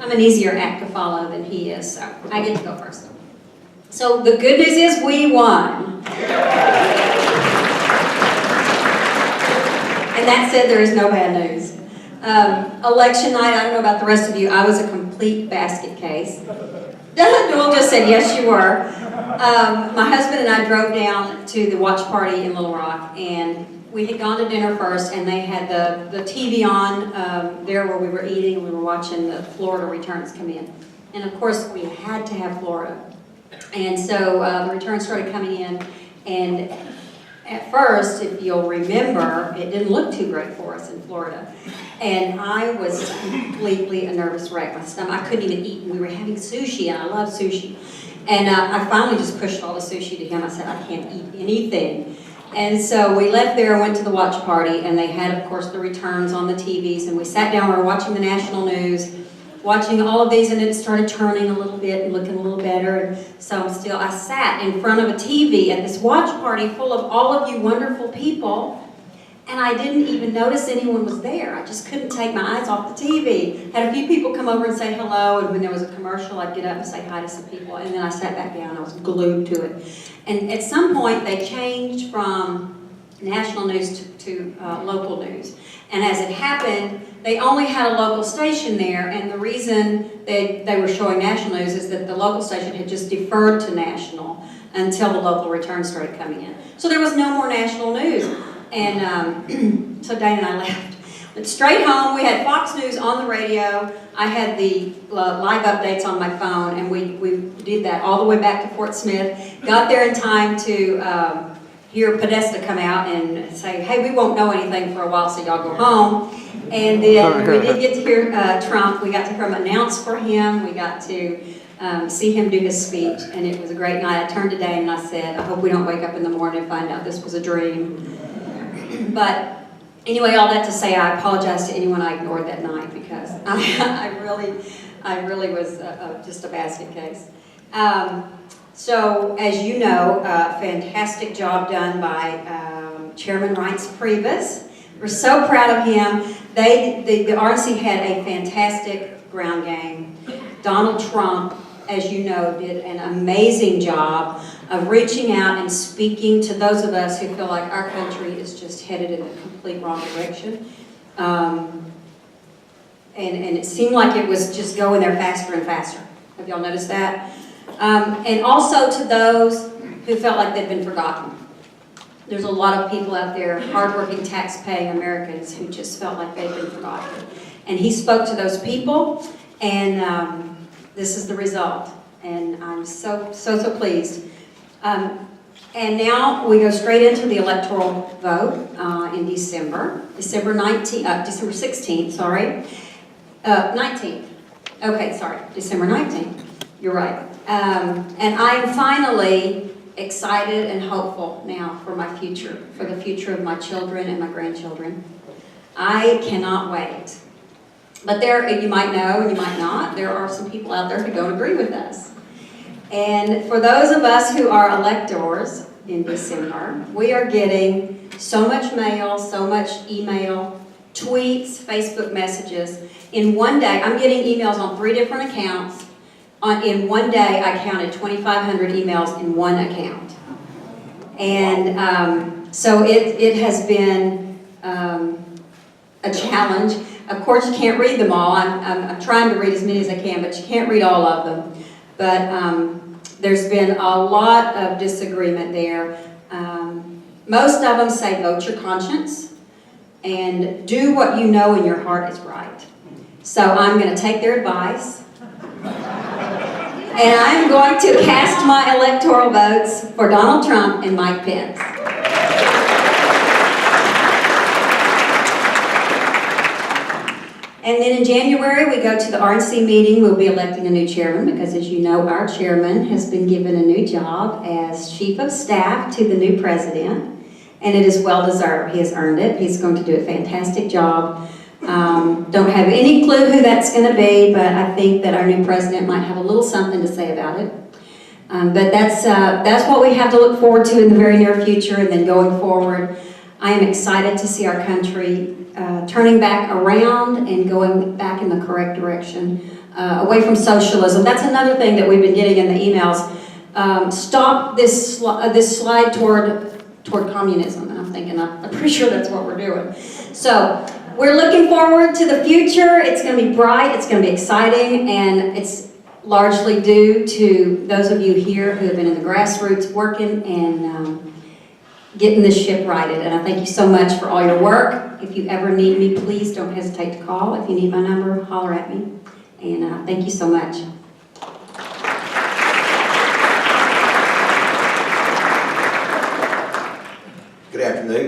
I'm an easier act to follow than he is, so I get to go first. So the good news is we won. And that said, there is no bad news. Election night, I don't know about the rest of you, I was a complete basket case. Joel just said, yes, you were. My husband and I drove down to the watch party in Little Rock, and we had gone to dinner first, and they had the TV on there where we were eating, and we were watching the Florida returns come in. And of course, we had to have Florida. And so the returns started coming in, and at first, if you'll remember, it didn't look too great for us in Florida. And I was completely a nervous wreck. My stomach, I couldn't even eat. We were having sushi, and I love sushi. And I finally just pushed all the sushi to him. I said, I can't eat anything. And so we left there and went to the watch party, and they had, of course, the returns on the TVs, and we sat down, we were watching the national news, watching all of these, and it started turning a little bit and looking a little better. And so I sat in front of a TV at this watch party full of all of you wonderful people, and I didn't even notice anyone was there. I just couldn't take my eyes off the TV. Had a few people come over and say hello, and when there was a commercial, I'd get up and say hi to some people, and then I sat back down. I was glued to it. And at some point, they changed from national news to local news. And as it happened, they only had a local station there, and the reason they were showing national news is that the local station had just deferred to national until the local returns started coming in. So there was no more national news. And so Dane and I left. Went straight home. We had Fox News on the radio. I had the live updates on my phone, and we did that all the way back to Fort Smith. Got there in time to hear Podesta come out and say, hey, we won't know anything for a while, so y'all go home. And then we did get to hear Trump. We got to hear him announce for him. We got to see him do his speech, and it was a great night. I turned to Dane and I said, I hope we don't wake up in the morning and find out this was a dream. But anyway, all that to say, I apologize to anyone I ignored that night, because I really was just a basket case. So, as you know, fantastic job done by Chairman Reince Priebus. We're so proud of him. The RNC had a fantastic ground game. Donald Trump, as you know, did an amazing job of reaching out and speaking to those of us who feel like our country is just headed in the complete wrong direction. And it seemed like it was just going there faster and faster. Have y'all noticed that? And also to those who felt like they'd been forgotten. There's a lot of people out there, hardworking, tax-paying Americans, who just felt like they'd been forgotten. And he spoke to those people, and this is the result. And I'm so pleased. And now we go straight into the electoral vote in December 16th, sorry. 19th. Okay, sorry, December 19th. You're right. And I'm finally excited and hopeful now for my future, for the future of my children and my grandchildren. I cannot wait. But there, you might know and you might not, there are some people out there who don't agree with us. And for those of us who are electors in December, we are getting so much mail, so much email, tweets, Facebook messages. In one day, I'm getting emails on 3 different accounts. In one day, I counted 2,500 emails in one account. And so it has been a challenge. Of course, you can't read them all. I'm trying to read as many as I can, but you can't read all of them. But there's been a lot of disagreement there. Most of them say vote your conscience and do what you know in your heart is right. So I'm going to take their advice. And I'm going to cast my electoral votes for Donald Trump and Mike Pence. And then in January, we go to the RNC meeting. We'll be electing a new chairman because, as you know, our chairman has been given a new job as chief of staff to the new president. And it is well-deserved. He has earned it. He's going to do a fantastic job. Don't have any clue who that's going to be, but I think that our new president might have a little something to say about it. But that's what we have to look forward to in the very near future, and then going forward. I am excited to see our country turning back around and going back in the correct direction away from socialism. That's another thing that we've been getting in the emails. Stop this slide toward communism. And I'm thinking, I'm pretty sure that's what we're doing. So we're looking forward to the future. It's going to be bright, it's going to be exciting, and it's largely due to those of you here who have been in the grassroots working and getting this ship righted. And I thank you so much for all your work. If you ever need me, please don't hesitate to call. If you need my number, holler at me. And thank you so much. Good afternoon.